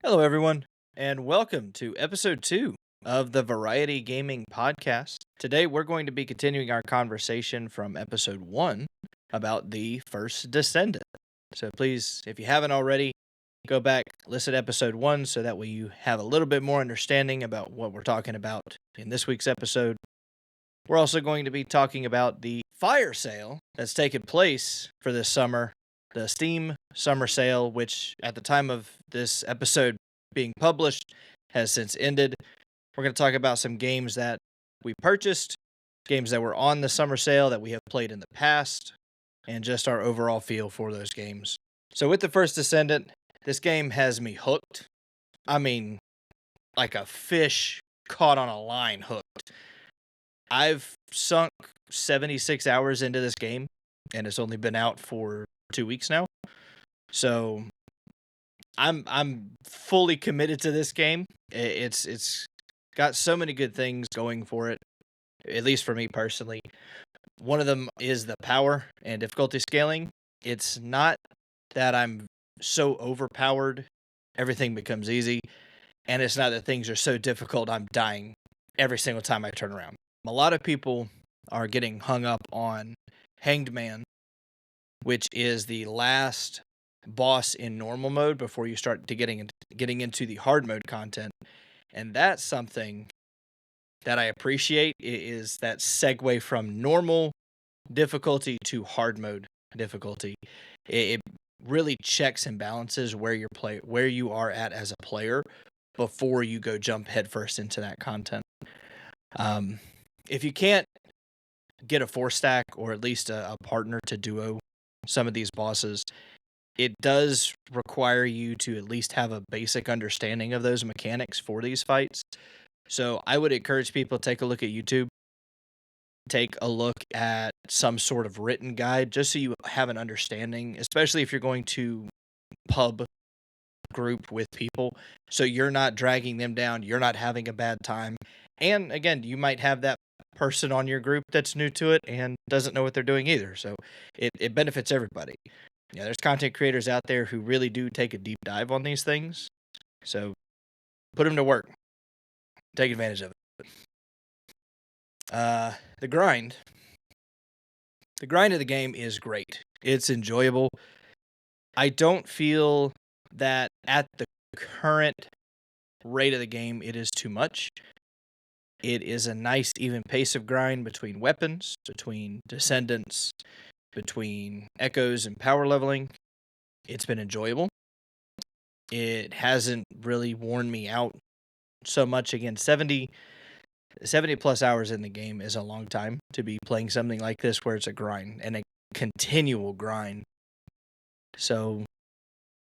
Hello, everyone, and welcome to episode 2 of the Variety Gaming Podcast. Today, we're going to be continuing our conversation from episode 1 about the First Descendant. So, please, if you haven't already, go back, listen to episode 1 so that way you have a little bit more understanding about what we're talking about in this week's episode. We're also going to be talking about the fire sale that's taken place for this summer, the Steam Summer Sale, which at the time of this episode being published has since ended. We're going to talk about some games that we purchased, games that were on the summer sale that we have played in the past, and just our overall feel for those games. So, with the First Descendant, this game has me hooked. I mean, like a fish caught on a line hooked. I've sunk 76 hours into this game, and it's only been out for 2 weeks now. So I'm fully committed to this game. It's got so many good things going for it, at least for me personally. One of them is the power and difficulty scaling. It's not that I'm so overpowered, everything becomes easy, and it's not that things are so difficult I'm dying every single time I turn around. A lot of people are getting hung up on Hanged Man, which is the last boss in normal mode before you start to getting into the hard mode content. And that's something that I appreciate is that segue from normal difficulty to hard mode difficulty. It really checks and balances where you are at as a player before you go jump headfirst into that content. If you can't get a 4-stack or at least a partner to duo some of these bosses, it does require you to at least have a basic understanding of those mechanics for these fights. So I would encourage people to take a look at YouTube, take a look at some sort of written guide, just so you have an understanding, especially if you're going to pub group with people. So you're not dragging them down, you're not having a bad time. And again, you might have that person on your group that's new to it and doesn't know what they're doing either. So it benefits everybody. Yeah, there's content creators out there who really do take a deep dive on these things. So put them to work. Take advantage of it. The grind. The grind of the game is great. It's enjoyable. I don't feel that at the current rate of the game it is too much. It is a nice even pace of grind between weapons, between descendants, between echoes and power leveling. It's been enjoyable. It hasn't really worn me out so much. Again, 70 plus hours in the game is a long time to be playing something like this where it's a grind and a continual grind. So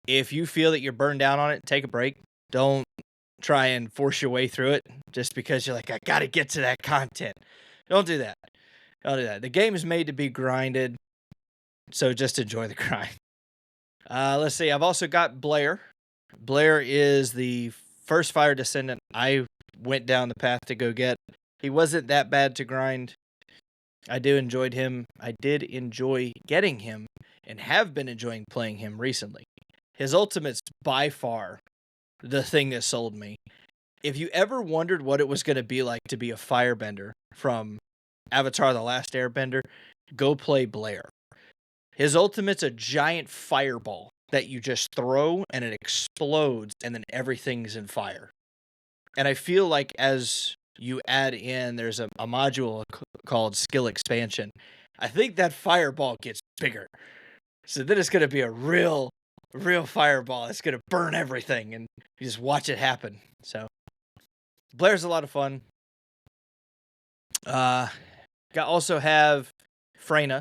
if you feel that you're burned down on it, take a break. Don't try and force your way through it just because you're like, I gotta get to that content. Don't do that. Don't do that. The game is made to be grinded, so just enjoy the grind. Let's see. I've also got Blair. Blair is the first fire descendant I went down the path to go get. He wasn't that bad to grind. I enjoyed him. I did enjoy getting him and have been enjoying playing him recently. His ultimate's by far the thing that sold me. If you ever wondered what it was going to be like to be a firebender from Avatar: The Last Airbender, go play Blair. His ultimate's a giant fireball that you just throw and it explodes and then everything's in fire. And I feel like as you add in, there's a module called skill expansion. I think that fireball gets bigger. So then it's going to be a real fireball. It's going to burn everything and you just watch it happen. So Blair's a lot of fun. Also have Freyna,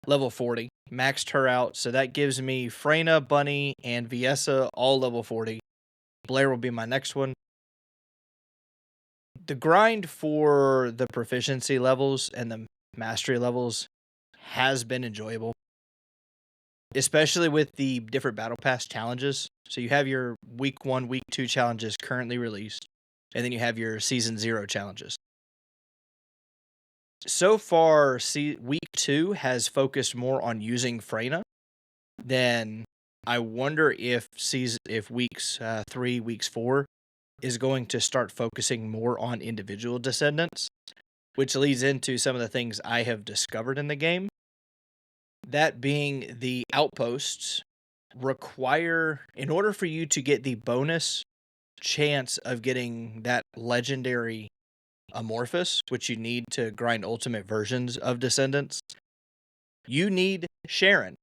level 40. Maxed her out, so that gives me Freyna, Bunny, and Viessa all level 40. Blair will be my next one. The grind for the proficiency levels and the mastery levels has been enjoyable, especially with the different battle pass challenges. So you have your week 1, week 2 challenges currently released, and then you have your season 0 challenges. So far, week 2 has focused more on using Freyna than I wonder if weeks 3, weeks 4 is going to start focusing more on individual descendants, which leads into some of the things I have discovered in the game. That being the outposts require, in order for you to get the bonus chance of getting that legendary amorphous, which you need to grind ultimate versions of descendants, you need Sharon,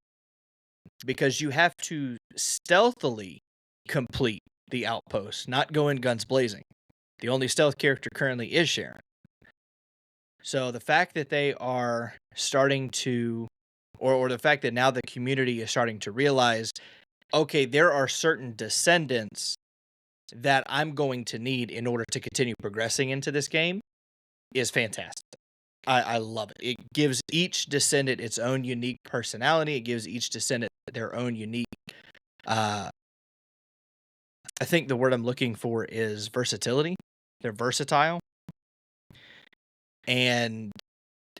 because you have to stealthily complete the outpost, not go in guns blazing. The only stealth character currently is Sharon. So the fact that they are starting to, or the fact that now the community is starting to realize, okay, there are certain descendants that I'm going to need in order to continue progressing into this game, is fantastic. I love it. It gives each descendant its own unique personality. It gives each descendant their own unique, I think the word I'm looking for is versatility. They're versatile. And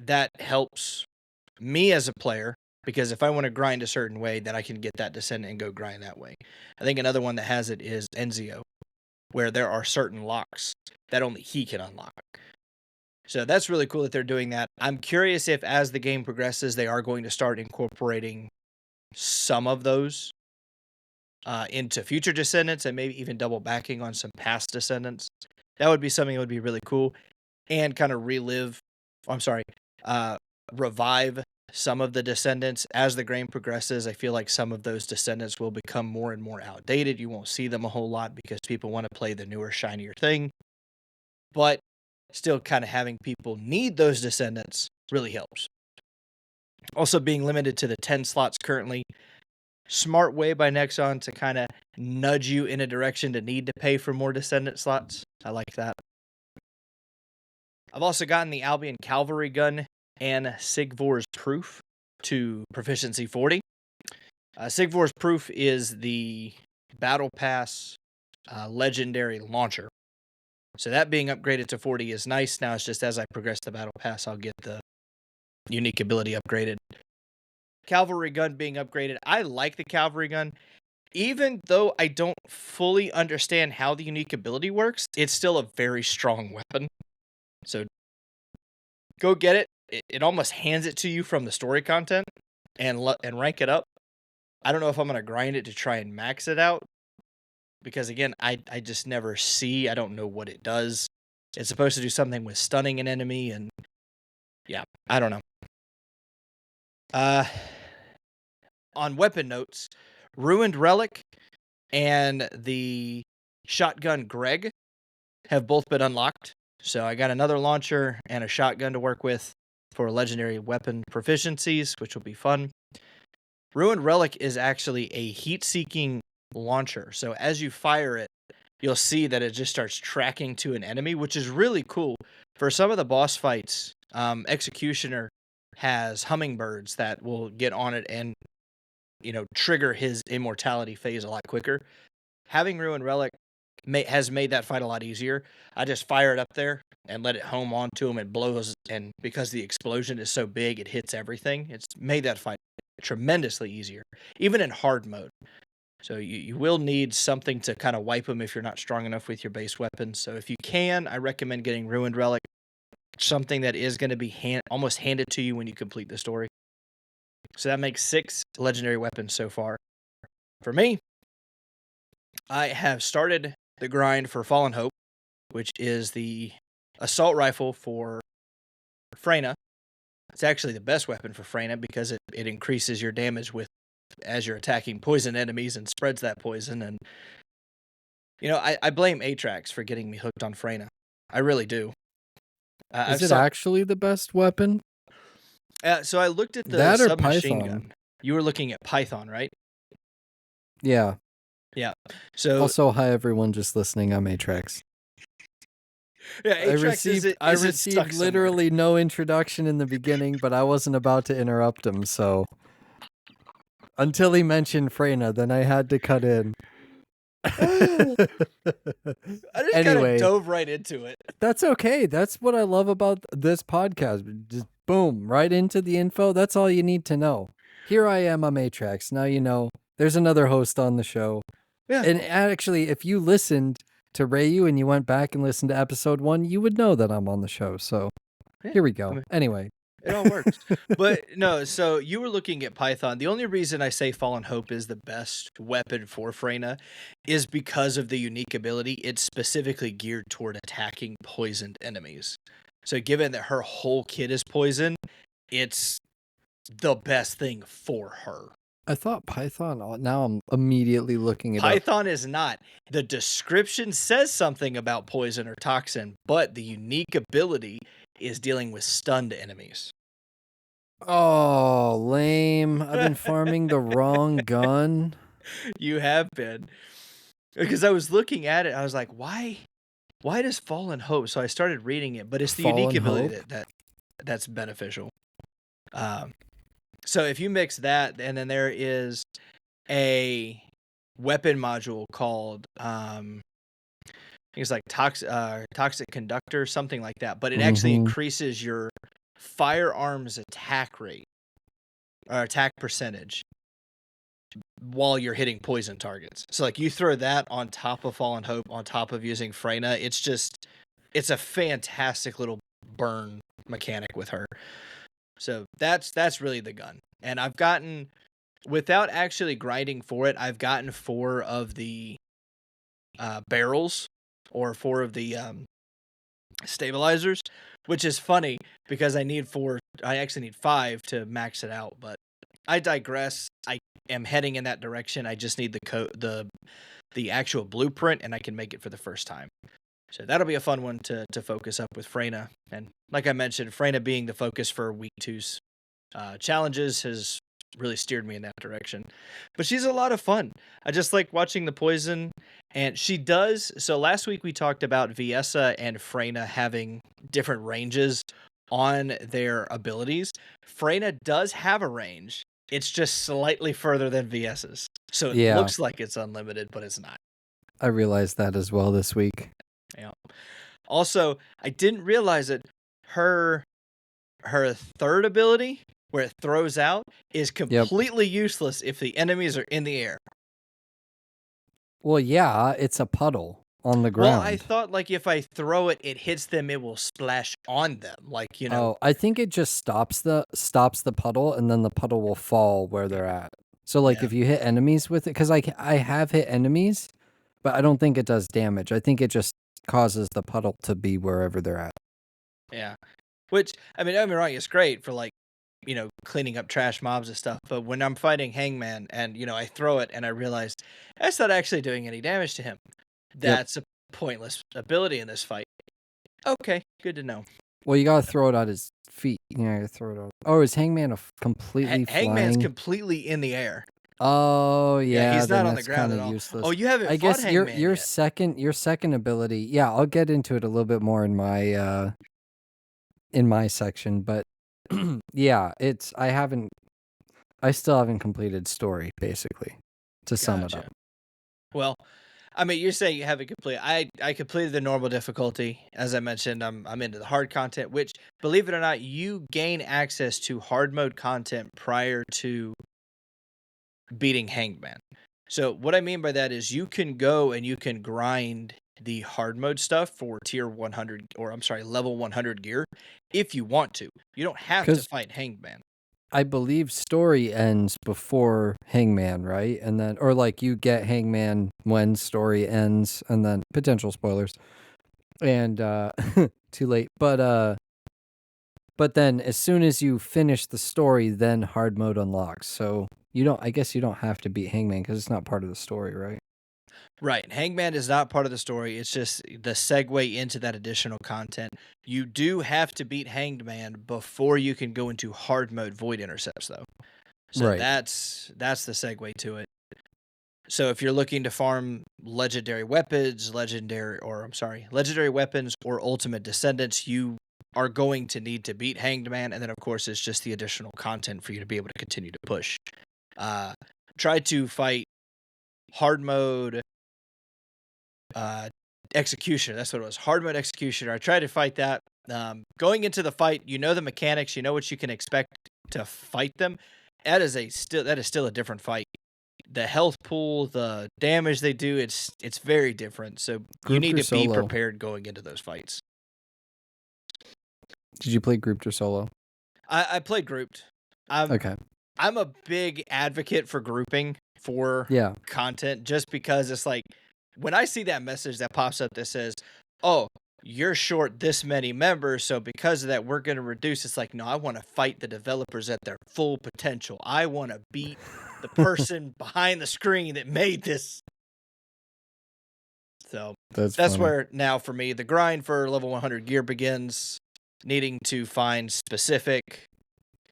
that helps me as a player, because if I want to grind a certain way, then I can get that descendant and go grind that way. I think another one that has it is Enzio, where there are certain locks that only he can unlock. So that's really cool that they're doing that. I'm curious if, as the game progresses, they are going to start incorporating some of those into future descendants, and maybe even double backing on some past descendants. That would be something that would be really cool, and kind of revive some of the descendants. As the game progresses, I feel like some of those descendants will become more and more outdated. You won't see them a whole lot because people want to play the newer, shinier thing. But still, kind of having people need those descendants really helps. Also, being limited to the 10 slots currently, smart way by Nexon to kind of nudge you in a direction to need to pay for more descendant slots. I like that. I've also gotten the Albion Cavalry Gun and Sigvor's Proof to proficiency 40. Sigvor's Proof is the Battle Pass legendary launcher. So that being upgraded to 40 is nice. Now it's just as I progress the Battle Pass, I'll get the unique ability upgraded. Cavalry Gun being upgraded. I like the Cavalry Gun. Even though I don't fully understand how the unique ability works, it's still a very strong weapon. So go get it. It almost hands it to you from the story content and rank it up. I don't know if I'm going to grind it to try and max it out, because again, I just never see. I don't know what it does. It's supposed to do something with stunning an enemy, and yeah, I don't know. On weapon notes, Ruined Relic and the Shotgun Greg have both been unlocked. So I got another launcher and a shotgun to work with for legendary weapon proficiencies, which will be fun. Ruined Relic is actually a heat-seeking launcher. So as you fire it, you'll see that it just starts tracking to an enemy, which is really cool. For some of the boss fights, Executioner has hummingbirds that will get on it and, trigger his immortality phase a lot quicker. Having Ruined Relic has made that fight a lot easier. I just fire it up there and let it home onto him and blows, and because the explosion is so big, it hits everything. It's made that fight tremendously easier, even in hard mode. So you will need something to kind of wipe them if you're not strong enough with your base weapons. So if you can, I recommend getting Ruined Relic, something that is going to be almost handed to you when you complete the story. So that makes 6 legendary weapons so far. For me, I have started the grind for Fallen Hope, which is the assault rifle for Freyna. It's actually the best weapon for Freyna because it increases your damage as you're attacking poison enemies and spreads that poison. And, I blame Atrax for getting me hooked on Freyna. I really do. Is it actually the best weapon? So I looked at the that or submachine Python? gun. You were looking at Python, right? Yeah. Yeah. So also, hi everyone just listening. I'm Atrax. Yeah, Atrax I received literally no introduction in the beginning, but I wasn't about to interrupt him, so until he mentioned Freyna, then I had to cut in. I just kind of dove right into it. That's okay. That's what I love about this podcast. Just boom, right into the info. That's all you need to know. Here I am, I'm Atrax. Now you know There's another host on the show. Yeah. And actually, if you listened to Rhaiu and you went back and listened to episode 1, you would know that I'm on the show. So Yeah, here we I go. mean, Anyway. it all works. But no, so you were looking at Python. The only reason I say Fallen Hope is the best weapon for Freyna is because of the unique ability. It's specifically geared toward attacking poisoned enemies. So given that her whole kit is poison, it's the best thing for her. I thought Python. Now I'm immediately looking it up. Python is not. The description says something about poison or toxin, but the unique ability is dealing with stunned enemies. Oh, lame. I've been farming the wrong gun. You have been. Because I was looking at it, I was like, why does Fallen Hope? So I started reading it, but it's the unique ability that's beneficial. So if you mix that, and then there is a weapon module called I think it's like toxic conductor, something like that, but it actually increases your firearms attack rate or attack percentage while you're hitting poison targets. So like you throw that on top of Fallen Hope, on top of using Freyna, it's a fantastic little burn mechanic with her. So that's really the gun. And I've gotten, without actually grinding for it, I've gotten 4 of the barrels or 4 of the stabilizers, which is funny because I actually need 5 to max it out, but I digress. I am heading in that direction. I just need the actual blueprint, and I can make it for the first time. So that'll be a fun one to focus up with Freyna. And like I mentioned, Freyna being the focus for week 2's challenges has really steered me in that direction. But she's a lot of fun. I just like watching the poison, and she does. So last week we talked about Viessa and Freyna having different ranges on their abilities. Freyna does have a range. It's just slightly further than Viessa's. So it looks like it's unlimited, but it's not. I realized that as well this week. Yeah. Also, I didn't realize it. Her third ability, where it throws out, is completely useless if the enemies are in the air. Well, yeah, it's a puddle on the ground. Well, I thought like if I throw it, it hits them, it will splash on them. Like, you know. Oh, I think it just stops the puddle, and then the puddle will fall where they're at. So like if you hit enemies with it, because I have hit enemies, but I don't think it does damage. I think it just causes the puddle to be wherever they're at. Yeah. Which, I mean, don't get me wrong, it's great for like, you know, cleaning up trash mobs and stuff. But when I'm fighting Hangman and, you know, I throw it and I realize that's not actually doing any damage to him. That's a pointless ability in this fight. Okay, good to know. Well, you gotta throw it at his feet. You gotta throw it out. Oh, is Hangman completely Hangman's flying? completely in the air. Oh yeah, he's not on the ground at all. Useless. Oh, you haven't I fought guess Hangman your yet. your second ability. Yeah, I'll get into it a little bit more in my section, but yeah, I still haven't completed story, basically, to sum it up. Well, I mean, you're saying you haven't completed. I completed the normal difficulty. As I mentioned, I'm into the hard content, which, believe it or not, you gain access to hard mode content prior to beating Hangman. So what I mean by that is you can go and you can grind the hard mode stuff for level 100 gear if you want to. You don't have to fight Hangman. I believe story ends before Hangman, right? And then, or like you get Hangman when story ends, and then potential spoilers. And too late. But then as soon as you finish the story, then hard mode unlocks. So I guess you don't have to beat Hangman because it's not part of the story, right? Right. Hangman is not part of the story. It's just the segue into that additional content. You do have to beat Hangman before you can go into hard mode void intercepts, though. So that's the segue to it. So if you're looking to farm legendary weapons or ultimate descendants, you are going to need to beat Hangman, and then of course it's just the additional content for you to be able to continue to push. Try to fight hard mode executioner. That's what it was. Hard mode executioner. I tried to fight that. Going into the fight, you know the mechanics, you know what you can expect to fight them. That is still a different fight the health pool, the damage they do, it's very different. So you Grouped need or to be solo? prepared going into those fights. Did you play grouped or solo? I played grouped. I'm Okay. I'm a big advocate for grouping for Yeah. content just because it's like when I see that message that pops up that says, "Oh, you're short this many members, so because of that, we're going to reduce." It's like, no, I want to fight the developers at their full potential. I want to beat the person behind the screen that made this. So That's that's funny. where now for me, the grind for level 100 gear begins, needing to find specific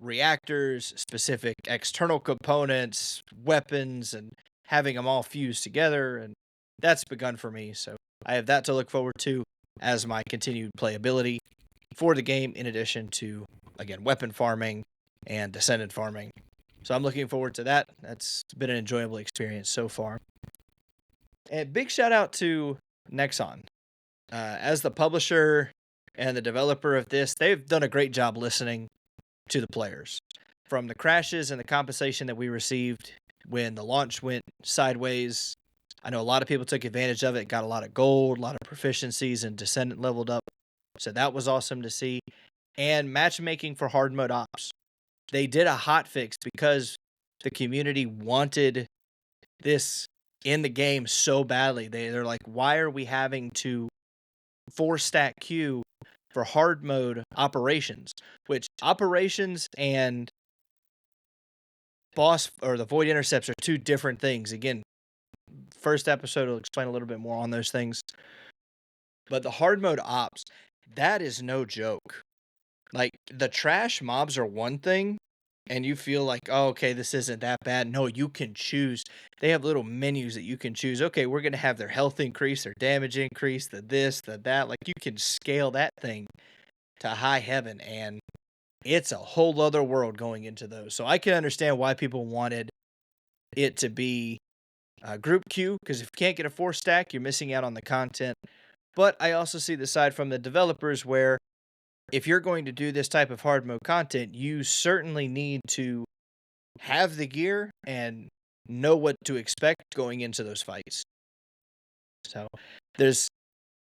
reactors, specific external components, weapons, and having them all fused together. And that's begun for me. So I have that to look forward to as my continued playability for the game, in addition to, again, weapon farming and descendant farming. So I'm looking forward to that. That's been an enjoyable experience so far. And big shout out to Nexon. As the publisher and the developer of this, they've done a great job listening to the players. From the crashes and the compensation that we received when the launch went sideways, I know a lot of people took advantage of it, got a lot of gold, a lot of proficiencies, and Descendant leveled up. So that was awesome to see. And matchmaking for hard mode ops. They did a hot fix because the community wanted this in the game so badly. They're like, why are we having to 4-stack queue for hard mode operations? Which operations and boss or the void intercepts are two different things. Again, first episode will explain a little bit more on those things. But the hard mode ops, that is no joke. Like the trash mobs are one thing, and you feel like, oh, okay, this isn't that bad. No, you can choose. They have little menus that you can choose. Okay, we're gonna have their health increase, their damage increase, the this, the that. Like you can scale that thing to high heaven, and it's a whole other world going into those. So I can understand why people wanted it to be group queue, because if you can't get a 4-stack, you're missing out on the content. But I also see the side from the developers where if you're going to do this type of hard mode content, you certainly need to have the gear and know what to expect going into those fights. So there's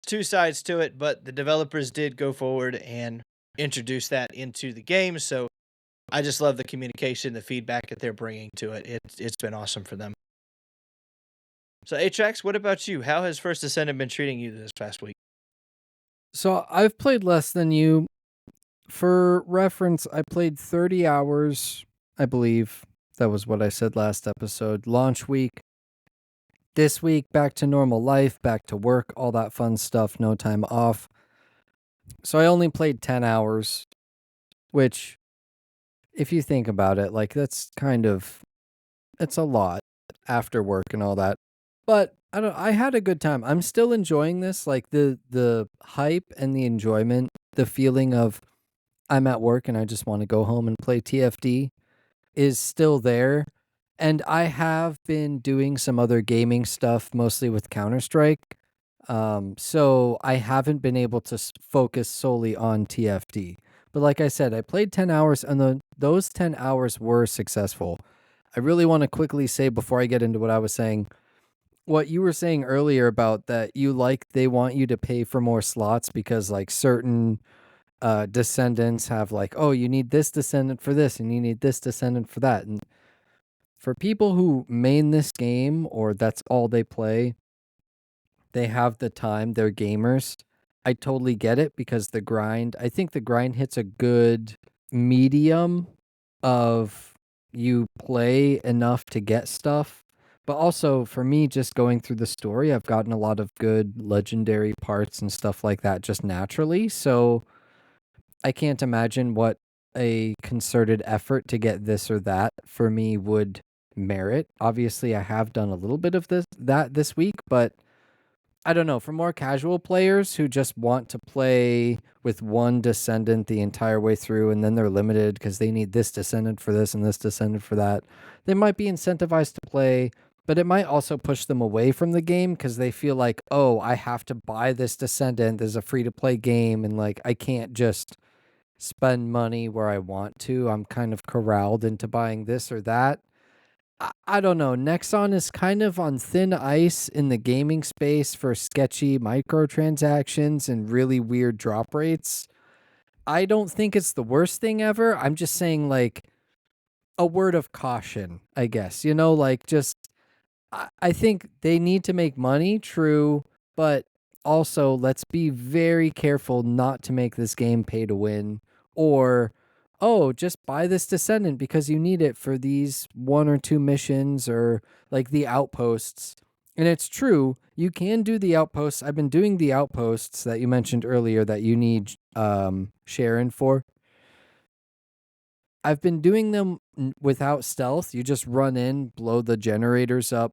two sides to it, but the developers did go forward and introduce that into the game. So I just love the communication, the feedback that they're bringing to it. It's been awesome for them. So Atrax, what about you? How has First Descendant been treating you this past week? So I've played less than you. For reference, I played 30 hours, I believe. That was what I said last episode. Launch week. This week, back to normal life, back to work, all that fun stuff, no time off. So I only played 10 hours, which, if you think about it, like that's it's a lot after work and all that. But I had a good time. I'm still enjoying this, like the hype and the enjoyment, the feeling of I'm at work and I just want to go home and play TFD is still there. And I have been doing some other gaming stuff, mostly with Counter-Strike. So I haven't been able to focus solely on TFD. But like I said, I played 10 hours and those 10 hours were successful. I really want to quickly say before I get into what I was saying, what you were saying earlier about that they want you to pay for more slots because like certain descendants have like, oh, you need this descendant for this and you need this descendant for that. And for people who main this game or that's all they play, they have the time, they're gamers. I totally get it because I think the grind hits a good medium of you play enough to get stuff. But also for me, just going through the story, I've gotten a lot of good legendary parts and stuff like that just naturally. So I can't imagine what a concerted effort to get this or that for me would merit. Obviously, I have done a little bit of this week, but I don't know. For more casual players who just want to play with one descendant the entire way through and then they're limited because they need this descendant for this and this descendant for that, they might be incentivized to play, but it might also push them away from the game because they feel like, oh, I have to buy this descendant. There's a free to play game and like I can't just spend money where I want to. I'm kind of corralled into buying this or that. I don't know. Nexon is kind of on thin ice in the gaming space for sketchy microtransactions and really weird drop rates. I don't think it's the worst thing ever. I'm just saying, like, a word of caution, I guess. Like, just I think they need to make money, true, but also let's be very careful not to make this game pay to win, or oh, just buy this Descendant because you need it for these one or two missions or like the outposts. And it's true, you can do the outposts. I've been doing the outposts that you mentioned earlier that you need Sharon for. I've been doing them without stealth. You just run in, blow the generators up,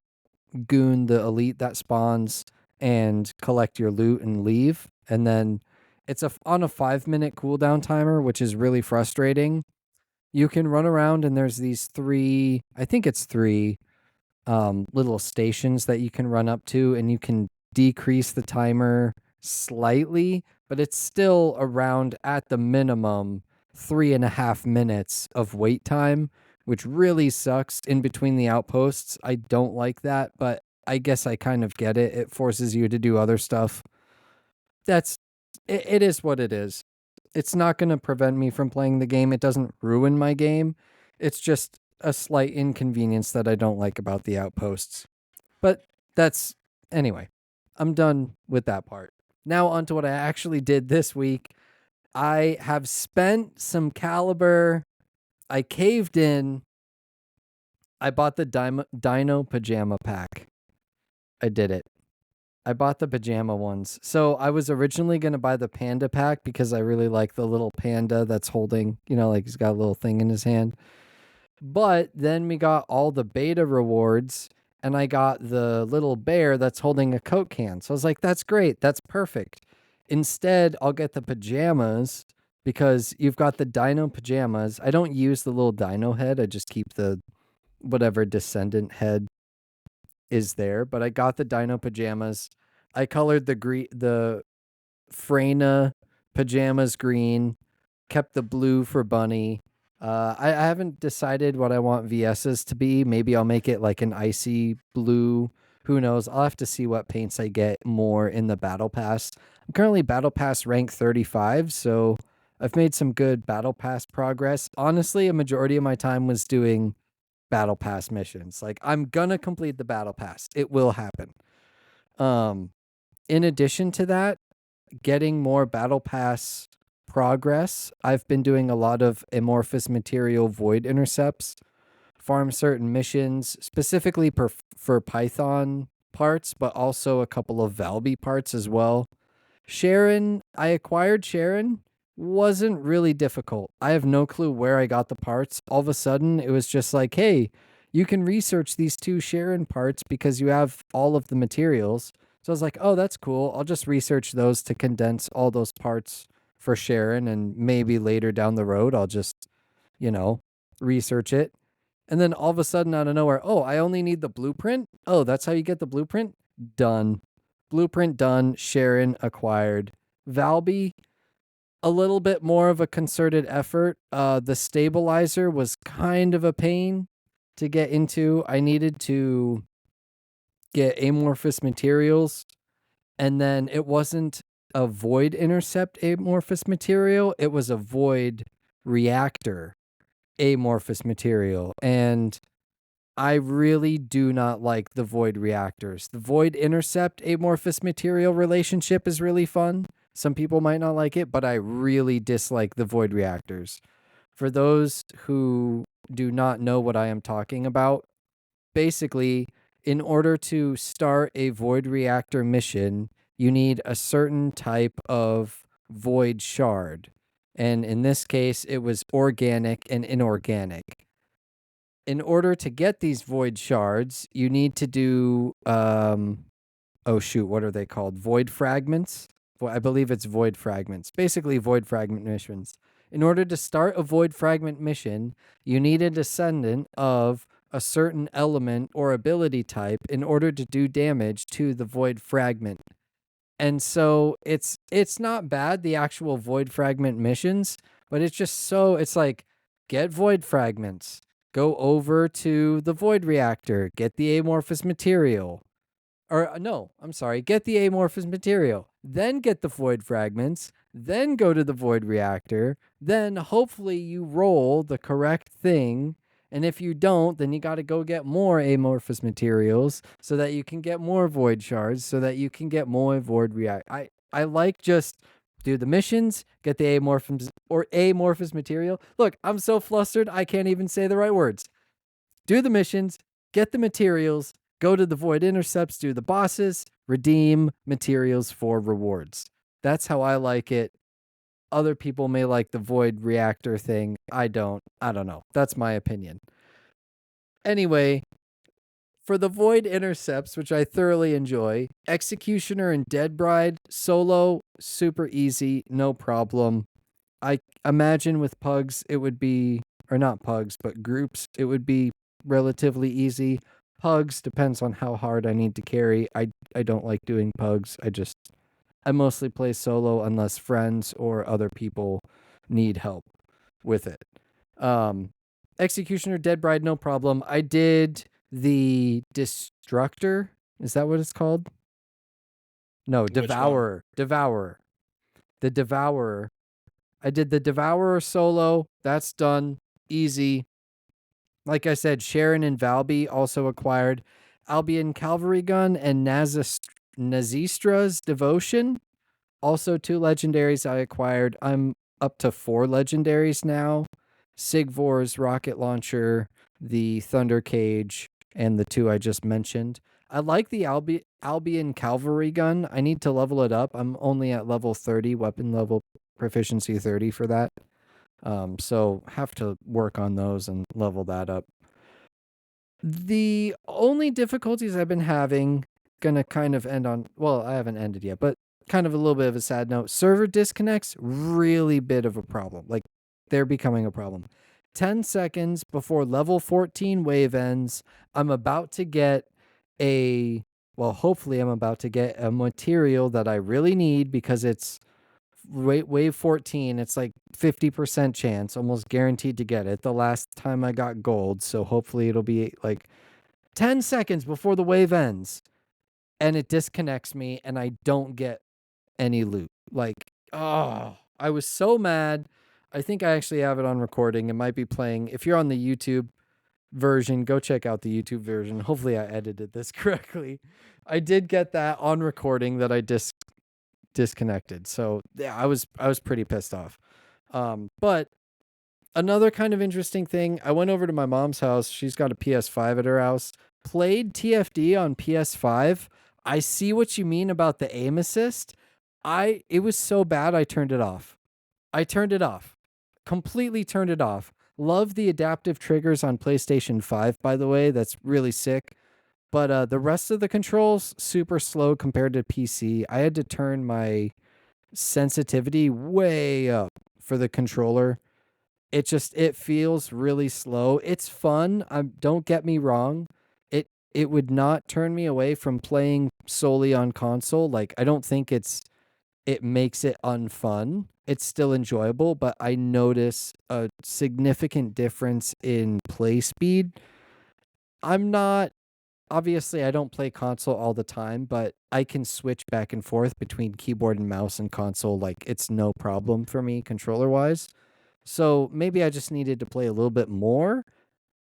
goon the elite that spawns, and collect your loot and leave. And then it's on a 5-minute cooldown timer, which is really frustrating. You can run around and there's these I think it's three little stations that you can run up to, and you can decrease the timer slightly, but it's still around at the minimum 3.5 minutes of wait time, which really sucks in between the outposts. I don't like that, but I guess I kind of get it. It forces you to do other stuff. It is what it is. It's not going to prevent me from playing the game. It doesn't ruin my game. It's just a slight inconvenience that I don't like about the outposts. But anyway, I'm done with that part. Now on to what I actually did this week. I have spent some caliber. I caved in. I bought the Dino Pajama Pack. I did it. I bought the pajama ones. So I was originally going to buy the panda pack because I really like the little panda that's holding, like he's got a little thing in his hand. But then we got all the beta rewards and I got the little bear that's holding a Coke can. So I was like, that's great. That's perfect. Instead, I'll get the pajamas because you've got the dino pajamas. I don't use the little dino head. I just keep the whatever descendant head is there, but I got the dino pajamas. I colored the Freyna pajamas green, kept the blue for Bunny. I haven't decided what I want VS's to be. Maybe I'll make it like an icy blue. Who knows? I'll have to see what paints I get more in the Battle Pass. I'm currently Battle Pass rank 35, so I've made some good Battle Pass progress. Honestly, a majority of my time was doing Battle Pass missions. Like, I'm gonna complete the Battle Pass. It will happen. In addition to that, getting more Battle Pass progress, I've been doing a lot of amorphous material void intercepts, farm certain missions, specifically for Python parts, but also a couple of Valby parts as well. I acquired Sharon, wasn't really difficult. I have no clue where I got the parts. All of a sudden, it was just like, hey, you can research these 2 Sharon parts because you have all of the materials. So I was like, oh, that's cool. I'll just research those to condense all those parts for Sharon, and maybe later down the road, I'll just, research it. And then all of a sudden, out of nowhere, oh, I only need the blueprint? Oh, that's how you get the blueprint? Done. Blueprint done. Sharon acquired. Valby, a little bit more of a concerted effort. The stabilizer was kind of a pain to get into. I needed to get amorphous materials, and then it wasn't a void intercept amorphous material, it was a void reactor amorphous material. And I really do not like the void reactors. The void intercept amorphous material relationship is really fun. Some people might not like it, but I really dislike the void reactors. For those who do not know what I am talking about, basically, in order to start a void reactor mission, you need a certain type of void shard. And in this case, it was organic and inorganic. In order to get these void shards, you need to do oh shoot, what are they called? Void fragments? I believe it's void fragments. Basically void fragment missions. In order to start a void fragment mission, you need a descendant of a certain element or ability type in order to do damage to the void fragment. And so it's not bad, the actual void fragment missions, but it's just it's like, get void fragments, go over to the void reactor, get the amorphous material. Or no, I'm sorry, get the amorphous material, then get the void fragments, then go to the void reactor, then hopefully you roll the correct thing. And if you don't, then you got to go get more amorphous materials so that you can get more void shards, so that you can get more void react. I like just do the missions, get the amorphous material. Look, I'm so flustered I can't even say the right words. Do the missions, get the materials, go to the void intercepts, do the bosses, redeem materials for rewards. That's how I like it. Other people may like the void reactor thing. I don't. I don't know. That's my opinion. Anyway, for the void intercepts, which I thoroughly enjoy, Executioner and Dead Bride solo, super easy, no problem. I imagine with pugs, it would be, or not pugs, but groups, it would be relatively easy. Pugs depends on how hard I need to carry. I don't like doing pugs. I mostly play solo unless friends or other people need help with it. Executioner, Dead Bride, no problem. I did the Destructor. Is that what it's called? No, Which one? Devourer. Devourer. The Devourer. I did the Devourer solo. That's done. Easy. Like I said, Sharon and Valby also acquired Albion Cavalry Gun and Nazistra's Devotion. Also 2 legendaries I acquired. I'm up to 4 legendaries now. Sigvor's Rocket Launcher, the Thunder Cage, and the 2 I just mentioned. I like the Albion Cavalry Gun. I need to level it up. I'm only at level 30, weapon level proficiency 30 for that. So have to work on those and level that up. The only difficulties I've been having, gonna kind of end on, well, I haven't ended yet, but kind of a little bit of a sad note. Server disconnects, really bit of a problem. Like, they're becoming a problem. 10 seconds before level 14 wave ends, I'm about to get hopefully I'm about to get a material that I really need because it's wave 14. It's like 50% chance, almost guaranteed to get it. The last time I got gold, so hopefully it'll be like 10 seconds before the wave ends, and it disconnects me and I don't get any loot. Like, oh, I was so mad. I think I actually have it on recording. It might be playing. If you're on the YouTube version, go check out the YouTube version. Hopefully I edited this correctly. I did get that on recording that I disconnected. So yeah, I was pretty pissed off. But another kind of interesting thing, I went over to my mom's house. She's got a PS5 at her house. Played TFD on PS5. I see what you mean about the aim assist. It was so bad I turned it off. I turned it off. Completely turned it off. Love the adaptive triggers on PlayStation 5, by the way. That's really sick. But the rest of the controls, super slow compared to PC. I had to turn my sensitivity way up for the controller. It feels really slow. It's fun. Don't get me wrong. It would not turn me away from playing solely on console. Like, I don't think it makes it unfun. It's still enjoyable, but I notice a significant difference in play speed. Obviously I don't play console all the time, but I can switch back and forth between keyboard and mouse and console. Like, it's no problem for me controller wise. So maybe I just needed to play a little bit more,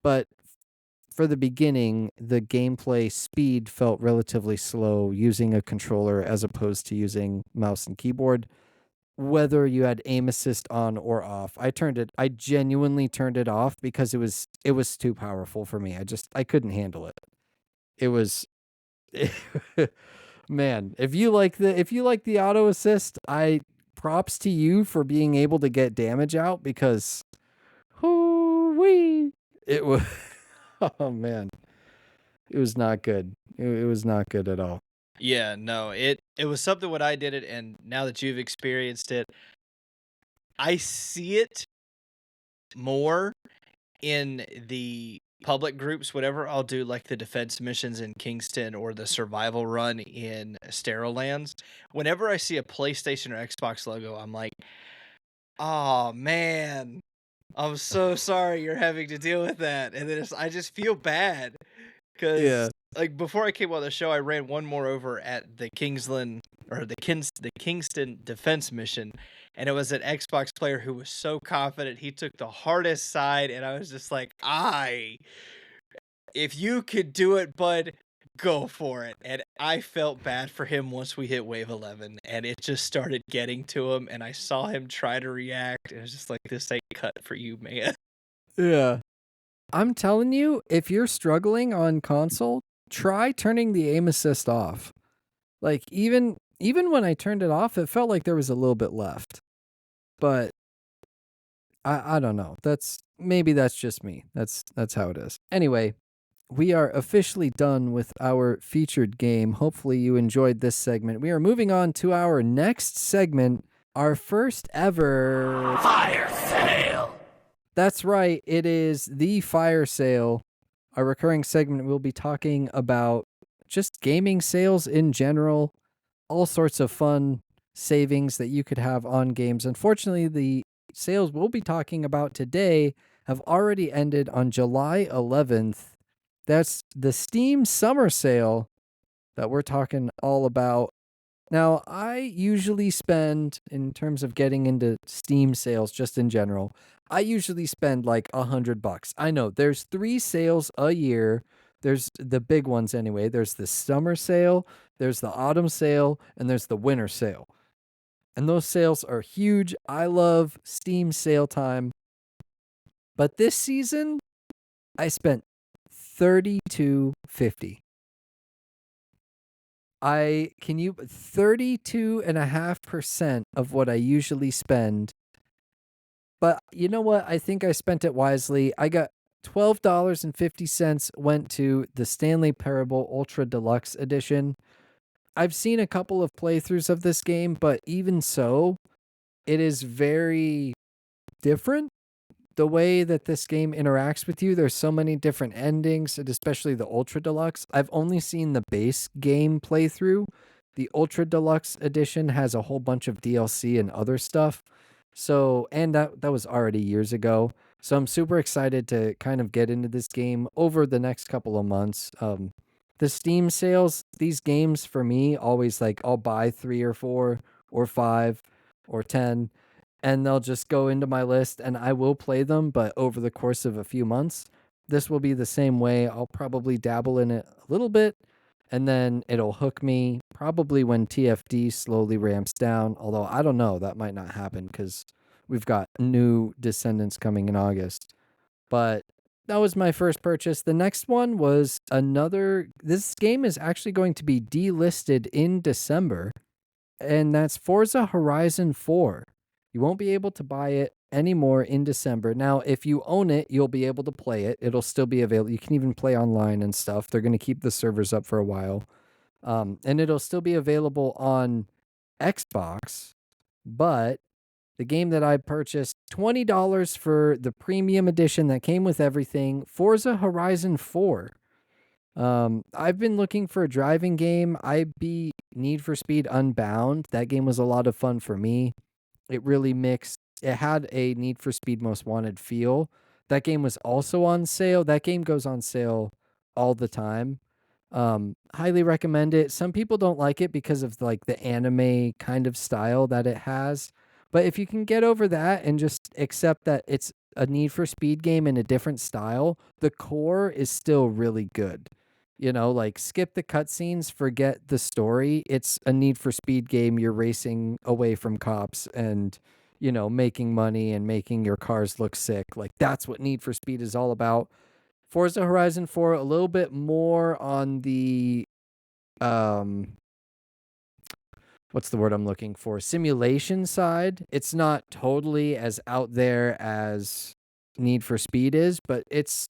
but for the beginning, the gameplay speed felt relatively slow using a controller as opposed to using mouse and keyboard. Whether you had aim assist on or off, I genuinely turned it off because it was too powerful for me. I couldn't handle it. It was man, if you like the auto assist, I props to you for being able to get damage out because whoo-wee, it was oh man, it was not good. It was not good at all. Yeah, no, it was something when I did it, and now that you've experienced it, I see it more in the public groups. Whenever I'll do like the defense missions in Kingston or the survival run in Sterile Lands, whenever I see a PlayStation or Xbox logo, I'm like, oh man, I'm so sorry you're having to deal with that, and then I just feel bad because Yeah. like, before I came on the show, I ran one more over at the the Kingston defense mission, and it was an Xbox player who was so confident, he took the hardest side, and I was just like, if you could do it, bud, go for it." And I felt bad for him once we hit wave 11, and it just started getting to him, and I saw him try to react, and it was just like, "This ain't cut for you, man." Yeah. I'm telling you, if you're struggling on console, try turning the aim assist off. Like even when I turned it off, it felt like there was a little bit left. But I don't know. That's just me. That's how it is. Anyway, we are officially done with our featured game. Hopefully you enjoyed this segment. We are moving on to our next segment, our first ever Fire sale! That's right. It is the fire sale. Our recurring segment, we'll be talking about just gaming sales in general, all sorts of fun savings that you could have on games. Unfortunately, the sales we'll be talking about today have already ended on July 11th. That's the Steam Summer Sale that we're talking all about. Now, I usually spend, in terms of getting into Steam sales just in general, I usually spend like $100. I know there's 3 sales a year. There's the big ones anyway. There's the summer sale, there's the autumn sale, and there's the winter sale. And those sales are huge. I love Steam sale time. But this season, I spent $32.50. I can you 32.5% of what I usually spend. But you know what? I think I spent it wisely. I got $12.50 went to the Stanley Parable Ultra Deluxe Edition. I've seen a couple of playthroughs of this game, but even so, it is very different the way that this game interacts with you. There's so many different endings, and especially the Ultra Deluxe. I've only seen the base game playthrough. The Ultra Deluxe edition has a whole bunch of DLC and other stuff. So, and that was already years ago. So I'm super excited to kind of get into this game over the next couple of months. The Steam sales, these games for me always like I'll buy 3 or 4 or 5 or 10 and they'll just go into my list and I will play them, but over the course of a few months. This will be the same way. I'll probably dabble in it a little bit and then it'll hook me probably when TFD slowly ramps down. Although I don't know, that might not happen because we've got new Descendants coming in August. But that was my first purchase. The next one was this game is actually going to be delisted in December, and that's Forza Horizon 4. You won't be able to buy it anymore in December. Now, if you own it, you'll be able to play it. It'll still be available. You can even play online and stuff. They're going to keep the servers up for a while. And it'll still be available on Xbox, but the game that I purchased, $20 for the premium edition that came with everything, Forza Horizon 4. I've been looking for a driving game. I beat Need for Speed Unbound. That game was a lot of fun for me. It really mixed. It had a Need for Speed Most Wanted feel. That game was also on sale. That game goes on sale all the time. Highly recommend it. Some people don't like it because of like the anime kind of style that it has. But if you can get over that and just accept that it's a Need for Speed game in a different style, the core is still really good. You know, like skip the cutscenes, forget the story. It's a Need for Speed game. You're racing away from cops and, you know, making money and making your cars look sick. Like that's what Need for Speed is all about. Forza Horizon 4, a little bit more on the what's the word I'm looking for? Simulation side. It's not totally as out there as Need for Speed is, but it's